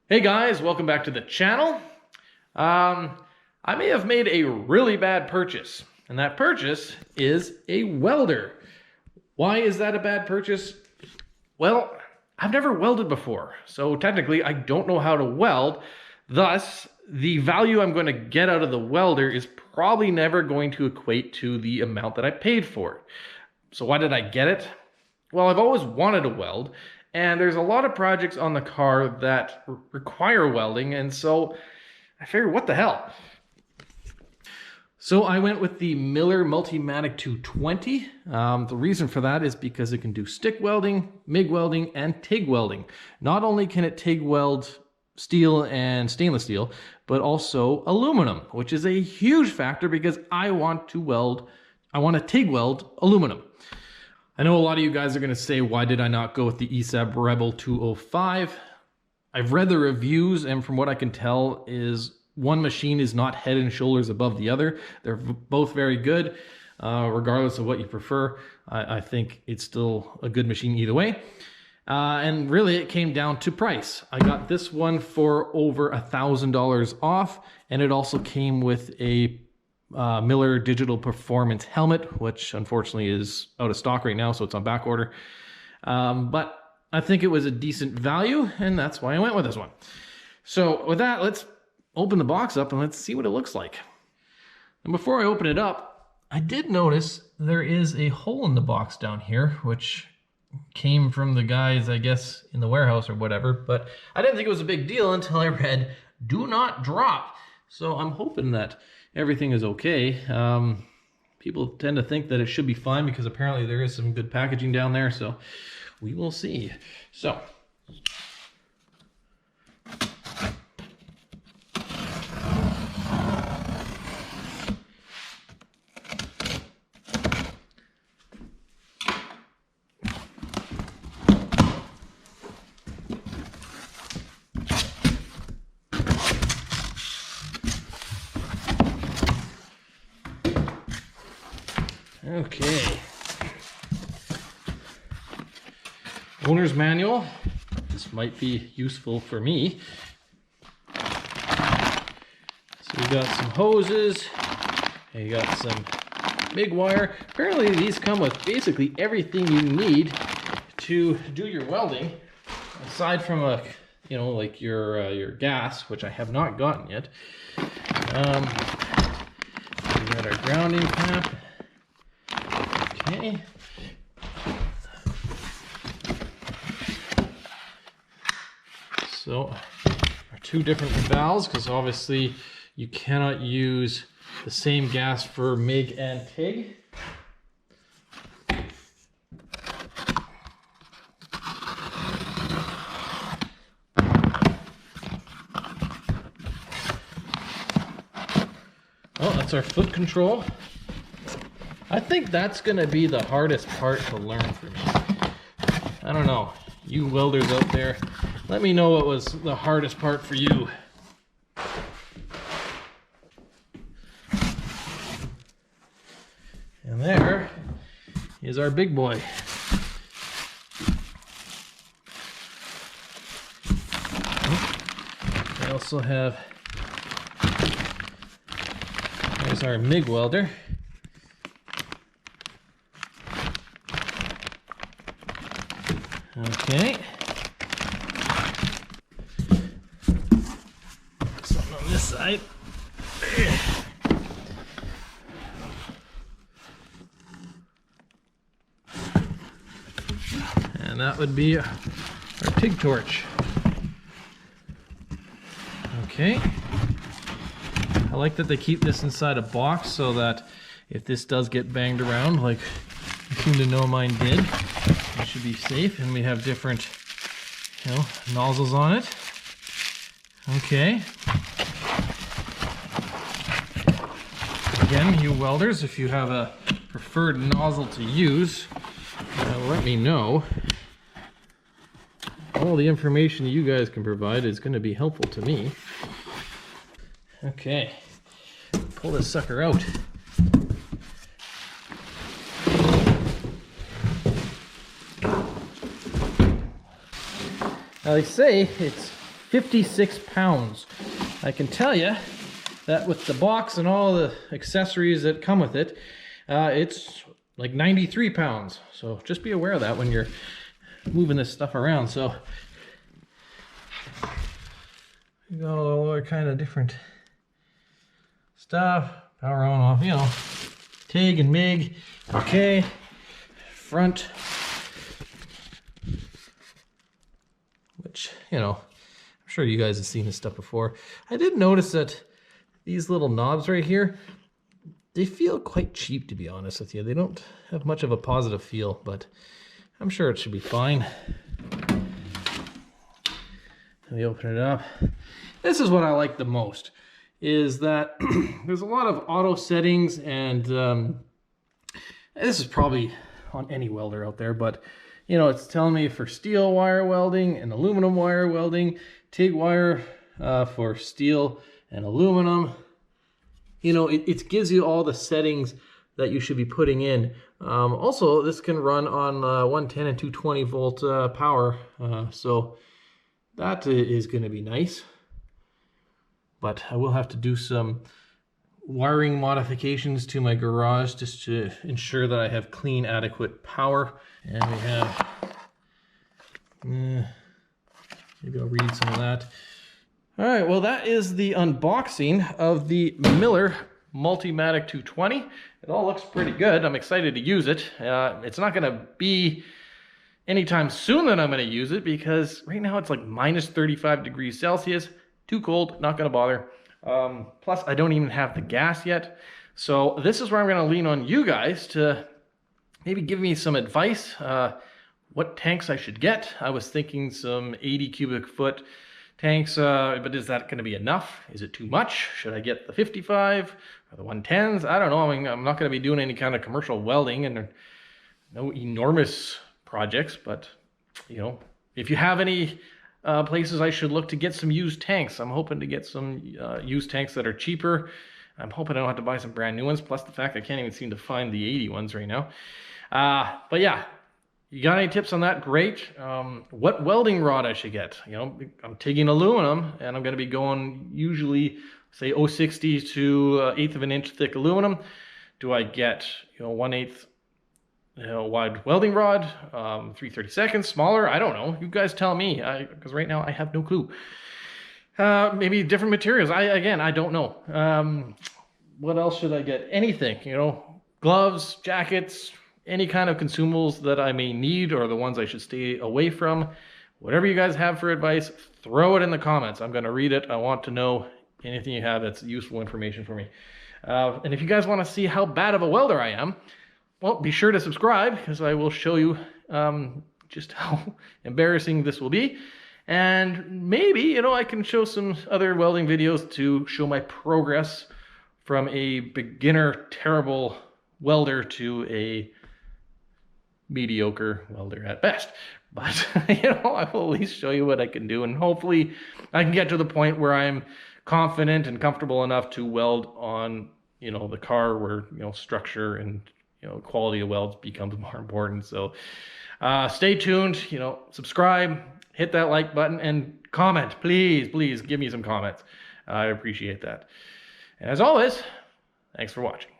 Hey guys, welcome back to the channel. I may have made a really bad purchase, and that purchase is a welder. Why is that a bad purchase? Well, I've never welded before, so technically I don't know how to weld. Thus, the value I'm going to get out of the welder is probably never going to equate to the amount that I paid for it. So why did I get it? Well, I've always wanted to weld, and there's a lot of projects on the car that require welding, and so I figured, what the hell? So I went with the Miller Multimatic 220. The reason for that is because it can do stick welding, MIG welding, and TIG welding. Not only can it TIG weld steel and stainless steel, but also aluminum, which is a huge factor because I want to TIG weld aluminum. I know a lot of you guys are going to say, why did I not go with the ESAB Rebel 205? I've read the reviews, and from what I can tell is one machine is not head and shoulders above the other. They're both very good, regardless of what you prefer. I think it's still a good machine either way. And really it came down to price. I got this one for over $1,000 off, and it also came with a Miller Digital Performance helmet, which unfortunately is out of stock right now, so it's on back order. But I think it was a decent value, and that's why I went with this one. So with that, let's open the box up and let's see what it looks like. And before I open it up, I did notice there is a hole in the box down here, which came from the guys, I guess, in the warehouse or whatever, but I didn't think it was a big deal until I read, "Do not drop." So I'm hoping that everything is okay. People tend to think that it should be fine because apparently there is some good packaging down there, so we will see. So okay. Owner's manual. This might be useful for me. So we got some hoses, and you got some MIG wire. Apparently these come with basically everything you need to do your welding, aside from like your gas, which I have not gotten yet. We got our grounding cap. Okay. So our two different valves, because obviously you cannot use the same gas for MIG and TIG. Oh, that's our foot control. I think that's going to be the hardest part to learn for me. I don't know. You welders out there, let me know what was the hardest part for you. And there is our big boy. We also have, there's our MIG welder. Okay. Something on this side. And that would be our TIG torch. Okay. I like that they keep this inside a box so that if this does get banged around, like you seem to know mine did, it should be safe. And we have different, nozzles on it. Okay. Again, you welders, if you have a preferred nozzle to use, let me know. All the information you guys can provide is going to be helpful to me. Okay. Pull this sucker out. Now they say it's 56 pounds. I can tell you that with the box and all the accessories that come with it, it's like 93 pounds. So just be aware of that when you're moving this stuff around. So you got all other kind of different stuff, power on, off, you know, TIG and MIG. Okay, front, which, you know, I'm sure you guys have seen this stuff before. I did notice that these little knobs right here, they feel quite cheap, to be honest with you. They don't have much of a positive feel, but I'm sure it should be fine. Let me open it up. This is what I like the most, is that there's a lot of auto settings, and this is probably on any welder out there, but you know, it's telling me for steel wire welding and aluminum wire welding, TIG wire for steel and aluminum. You know, it gives you all the settings that you should be putting in. Also, this can run on 110 and 220 volt power, so that is going to be nice. But I will have to do some wiring modifications to my garage just to ensure that I have clean, adequate power. And we have, maybe I'll read some of that. All right, well, that is the unboxing of the Miller Multimatic 220. It all looks pretty good. I'm excited to use it. It's not gonna be anytime soon that I'm gonna use it, because right now it's like minus 35 degrees Celsius. Too cold, not gonna bother. Plus, I don't even have the gas yet. So this is where I'm gonna lean on you guys to maybe give me some advice, what tanks I should get. I was thinking some 80 cubic foot tanks, but is that gonna be enough? Is it too much? Should I get the 55 or the 110s? I don't know. I mean, I'm not gonna be doing any kind of commercial welding and no enormous projects, but you know, if you have any places I should look to get some used tanks, I'm hoping to get some used tanks that are cheaper. I'm hoping I don't have to buy some brand new ones, plus the fact I can't even seem to find the 80 ones right now. But yeah, you got any tips on that? Great. What welding rod I should get? You know, I'm TIGging aluminum, and I'm going to be going usually, say, 0.60 to 1/8 of an inch thick aluminum. Do I get, you know, 1/8 wide welding rod, 3/32, smaller? I don't know. You guys tell me, because right now I have no clue. Maybe different materials. I don't know. What else should I get? Anything, you know, gloves, jackets, any kind of consumables that I may need, or the ones I should stay away from. Whatever you guys have for advice, throw it in the comments. I'm going to read it. I want to know anything you have that's useful information for me. And if you guys want to see how bad of a welder I am, well, be sure to subscribe, because I will show you just how embarrassing this will be. And maybe, you know, I can show some other welding videos to show my progress from a beginner, terrible welder to a mediocre welder at best. But, you know, I will at least show you what I can do, and hopefully I can get to the point where I'm confident and comfortable enough to weld on, you know, the car, where, you know, structure and, you know, quality of welds becomes more important. So stay tuned, you know, subscribe, hit that like button, and comment. Please give me some comments. I appreciate that. And as always, thanks for watching.